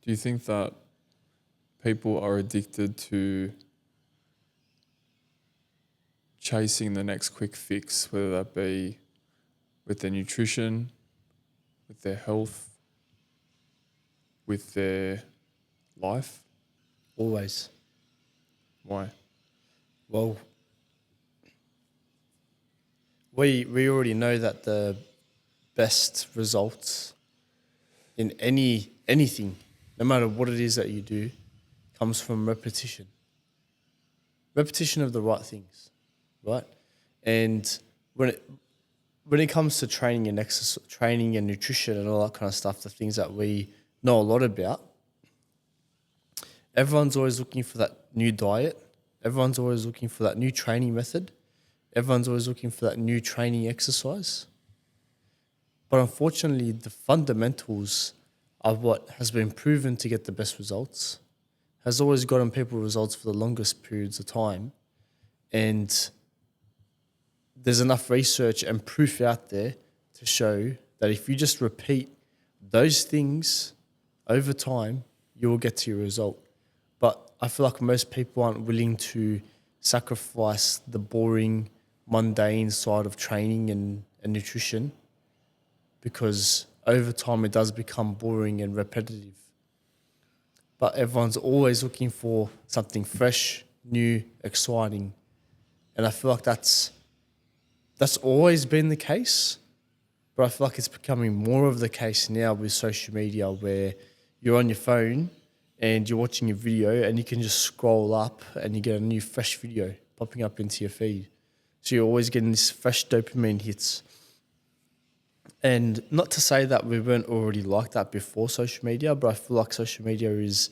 Do you think that people are addicted to chasing the next quick fix, whether that be with their nutrition, with their health, with their life? Always. Why? Well, we already know that the best results in anything, no matter what it is that you do, comes from repetition. Repetition of the right things, right? And when it comes to training and exercise, training and nutrition and all that kind of stuff, the things that we know a lot about, everyone's always looking for that new diet. Everyone's always looking for that new training method. Everyone's always looking for that new training exercise. But unfortunately, the fundamentals of what has been proven to get the best results has always gotten people results for the longest periods of time. And there's enough research and proof out there to show that if you just repeat those things over time, you will get to your result. But I feel like most people aren't willing to sacrifice the boring, mundane side of training and nutrition, because over time it does become boring and repetitive. But everyone's always looking for something fresh, new, exciting. And I feel like that's always been the case, but I feel like it's becoming more of the case now with social media, where you're on your phone and you're watching a video and you can just scroll up and you get a new fresh video popping up into your feed. So you're always getting this fresh dopamine hits. And not to say that we weren't already like that before social media, but I feel like social media is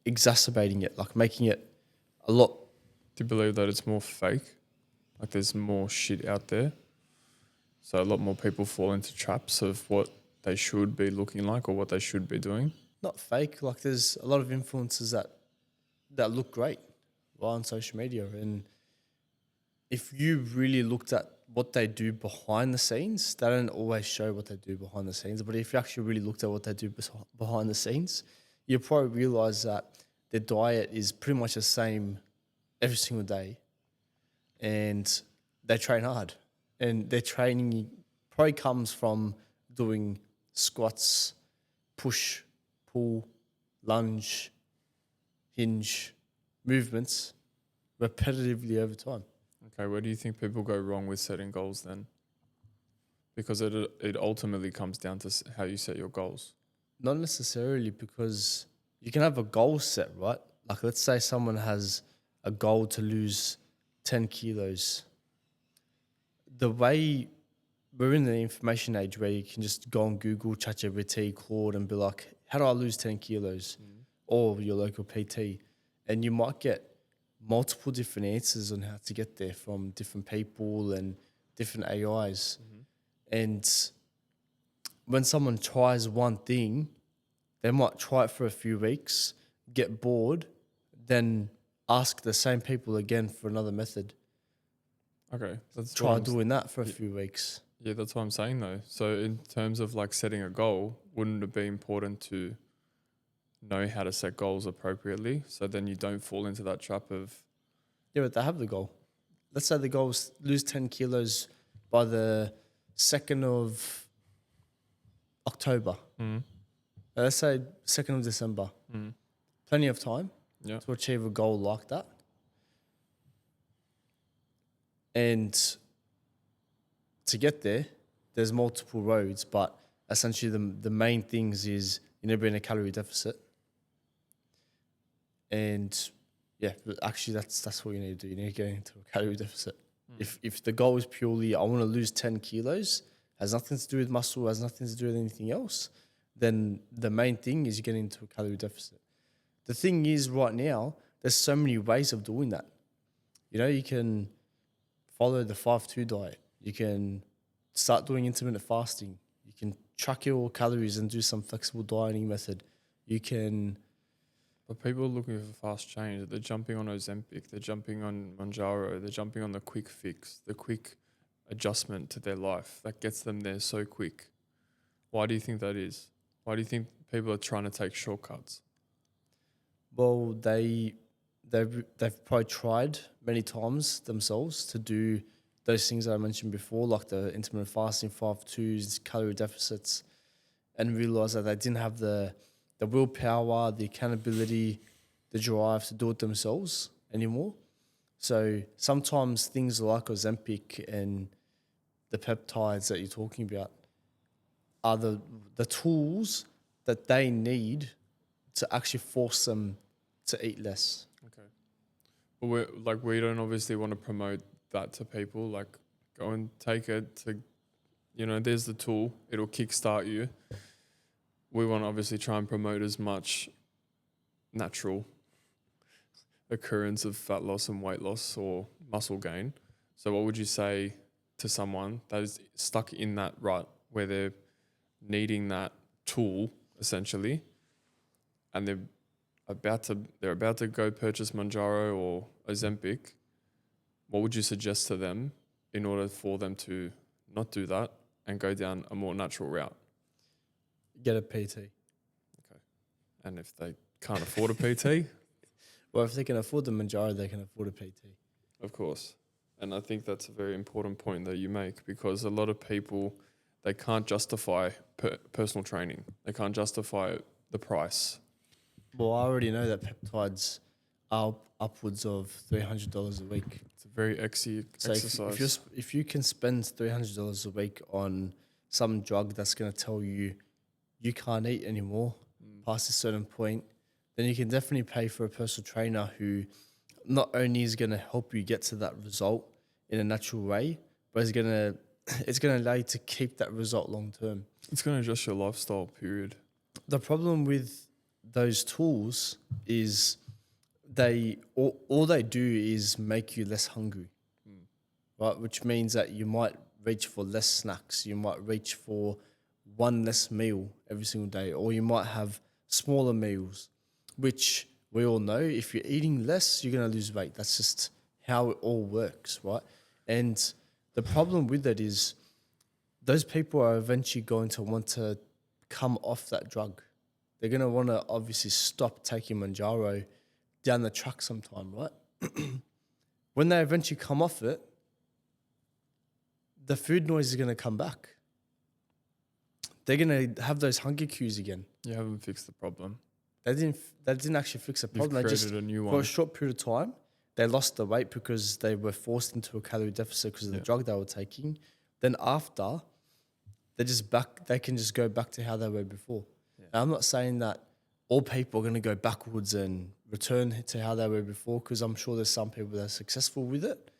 exacerbating it, like making it a lot. Do you believe that it's more fake? Like there's more shit out there? So a lot more people fall into traps of what they should be looking like or what they should be doing? Not fake, like there's a lot of influencers that look great right on social media. And if you really looked at what they do behind the scenes, they don't always show what they do behind the scenes. But if you actually really looked at what they do behind the scenes, you'll probably realize that their diet is pretty much the same every single day. And they train hard. And their training probably comes from doing squats, push, pull, lunge, hinge movements repetitively over time. Okay, where do you think people go wrong with setting goals then? Because it ultimately comes down to how you set your goals. Not necessarily, because you can have a goal set, right? Like let's say someone has a goal to lose 10 kilos. The way we're in the information age where you can just go on Google, ChatGPT, Claude, and be like, how do I lose 10 kilos? Or your local PT. And you might get multiple different answers on how to get there from different people and different AIs. And when someone tries one thing, they might try it for a few weeks, get bored, then ask the same people again for another method. Okay, that's what Try I'm doing that for a few weeks. Yeah, that's what I'm saying though. So in terms of like setting a goal, wouldn't it be important to know how to set goals appropriately so then you don't fall into that trap of Yeah, but they have the goal. Let's say the goal is lose 10 kilos by the 2nd of October. Let's say 2nd of December. Plenty of time yeah. to achieve a goal like that. And to get there, there's multiple roads, but essentially the main things is you need to be in a calorie deficit. And yeah, but actually that's what you need to do. You need to get into a calorie deficit. If the goal is purely I want to lose 10 kilos, has nothing to do with muscle, has nothing to do with anything else, then the main thing is you get into a calorie deficit. The thing is right now, there's so many ways of doing that. You know, you can follow the 5-2 diet. You can start doing intermittent fasting. You can track your calories and do some flexible dieting method. You can... But people are looking for fast change. They're jumping on Ozempic. They're jumping on Manjaro. They're jumping on the quick fix, the quick adjustment to their life that gets them there so quick. Why do you think that is? Why do you think people are trying to take shortcuts? Well, they've probably tried many times themselves to do those things that I mentioned before, like the intermittent fasting, 5-2s, calorie deficits, and realize that they didn't have the willpower, the accountability, the drive to do it themselves anymore. So sometimes things like Ozempic and the peptides that you're talking about are the tools that they need to actually force them to eat less. Okay. But we don't obviously want to promote that to people. Like, go and take it to, there's the tool. It'll kickstart you. We want to obviously try and promote as much natural occurrence of fat loss and weight loss or muscle gain. So what would you say to someone that is stuck in that rut where they're needing that tool essentially, and they're about to go purchase Manjaro or Ozempic? What would you suggest to them in order for them to not do that and go down a more natural route? Get a PT. Okay. And if they can't afford a PT? Well, if they can afford the Manjaro, they can afford a PT. Of course. And I think that's a very important point that you make, because a lot of people, they can't justify personal training. They can't justify the price. Well, I already know that peptides are upwards of $300 a week. It's a very exercise. If you can spend $300 a week on some drug that's going to tell you you can't eat anymore past a certain point, then you can definitely pay for a personal trainer who not only is going to help you get to that result in a natural way, but it's going to allow you to keep that result long term. It's going to adjust your lifestyle, period. The problem with those tools is all they do is make you less hungry, right? Which means that you might reach for less snacks, you might reach for one less meal every single day, or you might have smaller meals, which we all know if you're eating less, you're going to lose weight. That's just how it all works, right? And the problem with it is those people are eventually going to want to come off that drug. They're going to want to obviously stop taking Manjaro down the track sometime, right? When they eventually come off it, the food noise is going to come back. They're going to have those hunger cues again. You haven't fixed the problem. They didn't actually fix the problem. You've created a new one. For a short period of time, they lost the weight because they were forced into a calorie deficit because of the drug they were taking. Then after, they can just go back to how they were before. Yeah. Now, I'm not saying that all people are going to go backwards and return to how they were before, because I'm sure there's some people that are successful with it.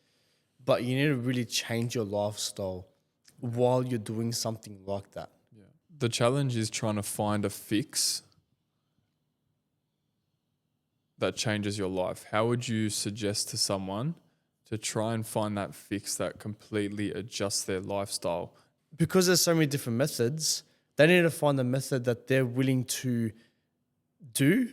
But you need to really change your lifestyle while you're doing something like that. Yeah. The challenge is trying to find a fix that changes your life. How would you suggest to someone to try and find that fix that completely adjusts their lifestyle? Because there's so many different methods, they need to find the method that they're willing to do,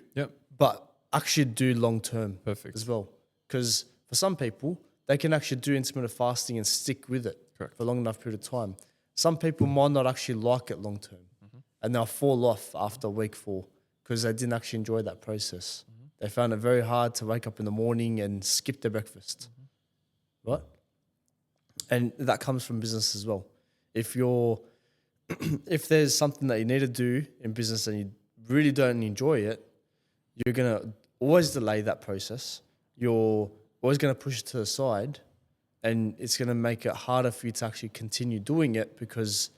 but actually do long term. Perfect. As well. Because for some people, they can actually do intermittent fasting and stick with it for a long enough period of time. Some people might not actually like it long term, and they'll fall off after week 4 because they didn't actually enjoy that process. They found it very hard to wake up in the morning and skip their breakfast, right? And that comes from business as well. If there's something that you need to do in business and you really don't enjoy it, you're going to always delay that process. You're always going to push it to the side, and it's going to make it harder for you to actually continue doing it because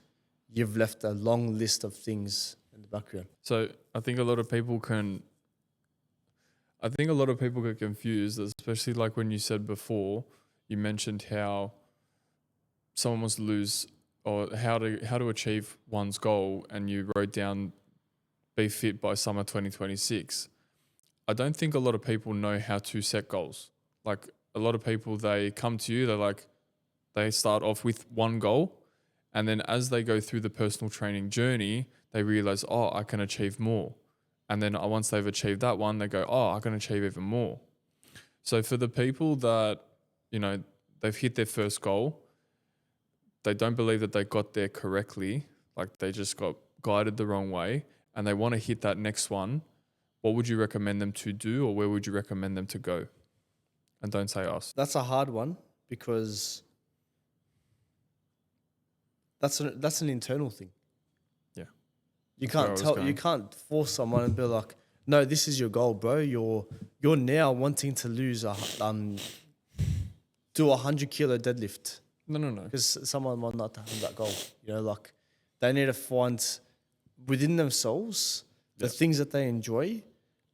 you've left a long list of things in the background. So I think a lot of people get confused, especially like when you said before, you mentioned how someone wants to lose or how to achieve one's goal, and you wrote down be fit by summer 2026. I don't think a lot of people know how to set goals. Like a lot of people, they come to you, they start off with one goal, and then as they go through the personal training journey, they realize, I can achieve more. And then once they've achieved that one, they go, I can achieve even more. So for the people that, they've hit their first goal, they don't believe that they got there correctly, like they just got guided the wrong way, and they want to hit that next one, what would you recommend them to do, or where would you recommend them to go? And don't say us. That's a hard one because that's an internal thing. Yeah. You That's where I can't was tell. You going. can't force someone and be like, "No, this is your goal, bro. You're now wanting to lose do 100 kilo deadlift No. because someone might not have that goal. You know, like they need to find within themselves the things that they enjoy,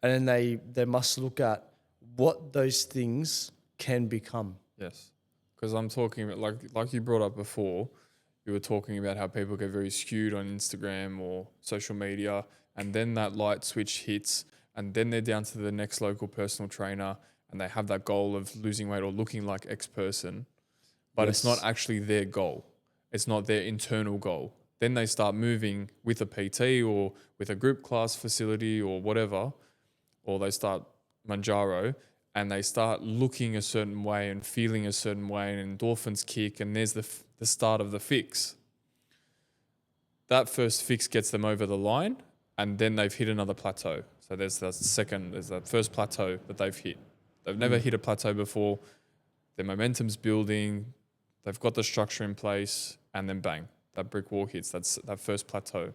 and then they must look at what those things can become. Yes. Because I'm talking about, like you brought up before, you were talking about how people get very skewed on Instagram or social media, and then that light switch hits, and then they're down to the next local personal trainer, and they have that goal of losing weight or looking like X person, but it's not Yes. actually their goal. It's not their internal goal. Then they start moving with a PT or with a group class facility or whatever, or they start Manjaro, and they start looking a certain way and feeling a certain way, and endorphins kick, and there's the start of the fix. That first fix gets them over the line, and then they've hit another plateau. So there's that first plateau that they've hit. They've never hit a plateau before. Their momentum's building. They've got the structure in place, and then bang, that brick wall hits. That's that first plateau.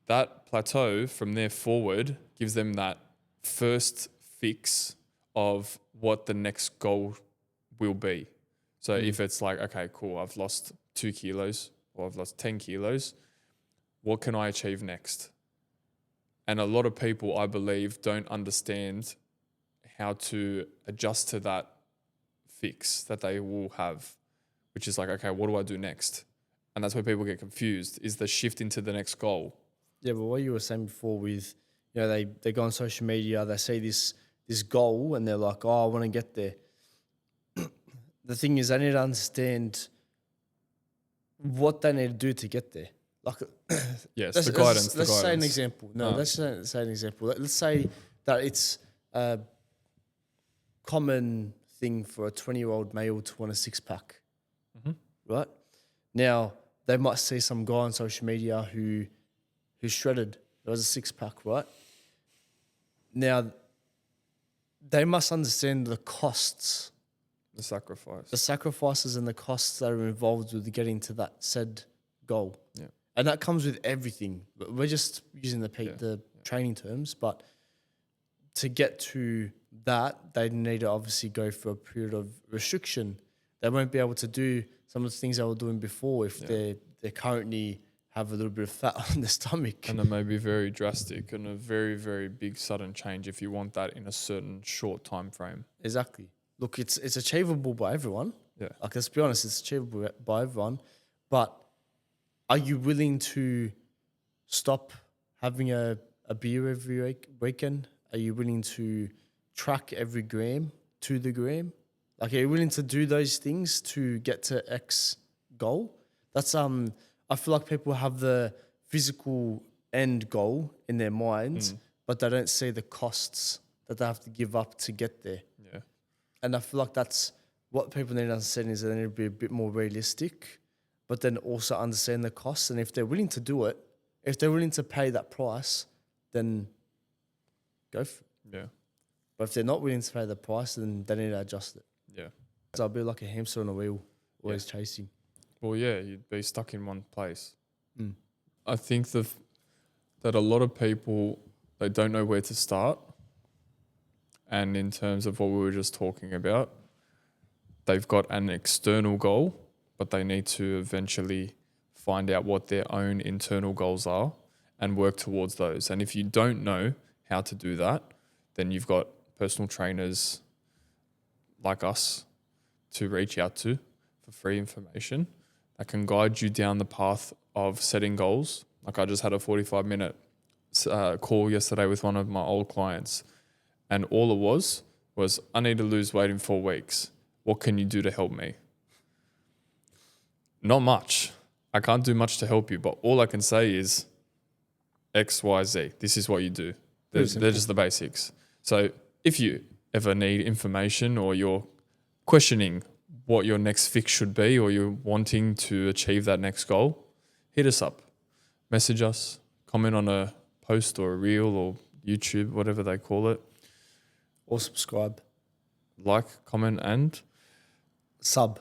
That plateau from there forward gives them that first fix of what the next goal will be. So if it's like, okay, cool, I've lost 2 kilos or I've lost 10 kilos, what can I achieve next? And a lot of people, I believe, don't understand how to adjust to that fix that they will have, which is like, okay, what do I do next? And that's where people get confused, is the shift into the next goal. Yeah, but what you were saying before with, you know, they go on social media, they see this goal, and they're like, oh, I want to get there. The thing is, they need to understand what they need to do to get there. Like, Yes, let's, the guidance. let's the say an guidance. example. No, let's say an example. Let's say that it's a common thing for a 20-year-old male to want a six-pack, right? Now, they might see some guy on social media who's shredded. There was a six-pack, right? Now, they must understand the costs, The sacrifice. the sacrifices and the costs that are involved with getting to that said goal. Yeah. And that comes with everything. We're just using the training terms, but to get to that, they need to obviously go for a period of restriction. They won't be able to do some of the things they were doing before if they currently have a little bit of fat on their stomach. And it may be very drastic and a very, very big sudden change if you want that in a certain short time frame. Exactly. Look, it's achievable by everyone. Yeah. Like, let's be honest, it's achievable by everyone. But are you willing to stop having a beer every weekend? Are you willing to track every gram to the gram? Like, are you willing to do those things to get to X goal? That's I feel like people have the physical end goal in their minds, but they don't see the costs that they have to give up to get there. Yeah. And I feel like that's what people need to understand, is they need to be a bit more realistic, but then also understand the costs. And if they're willing to do it, if they're willing to pay that price, then go for it. Yeah. But if they're not willing to pay the price, then they need to adjust it. Yeah. So I'll be like a hamster on a wheel, always chasing. Well, yeah, you'd be stuck in one place. I think that a lot of people, they don't know where to start. And in terms of what we were just talking about, they've got an external goal, but they need to eventually find out what their own internal goals are and work towards those. And if you don't know how to do that, then you've got personal trainers like us to reach out to for free information that can guide you down the path of setting goals. Like, I just had a 45-minute call yesterday with one of my old clients, and all it was, I need to lose weight in 4 weeks. What can you do to help me? Not much. I can't do much to help you, but all I can say is X, Y, Z. This is what you do. They're just the basics. So if you ever need information, or you're questioning what your next fix should be, or you're wanting to achieve that next goal, hit us up, message us, comment on a post or a reel or YouTube, whatever they call it. Or subscribe. Like, comment, and Sub.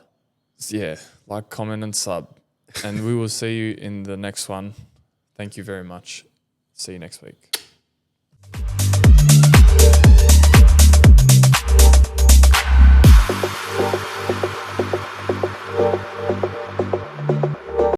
yeah, like, comment, and sub. And we will see you in the next one. Thank you very much. See you next week.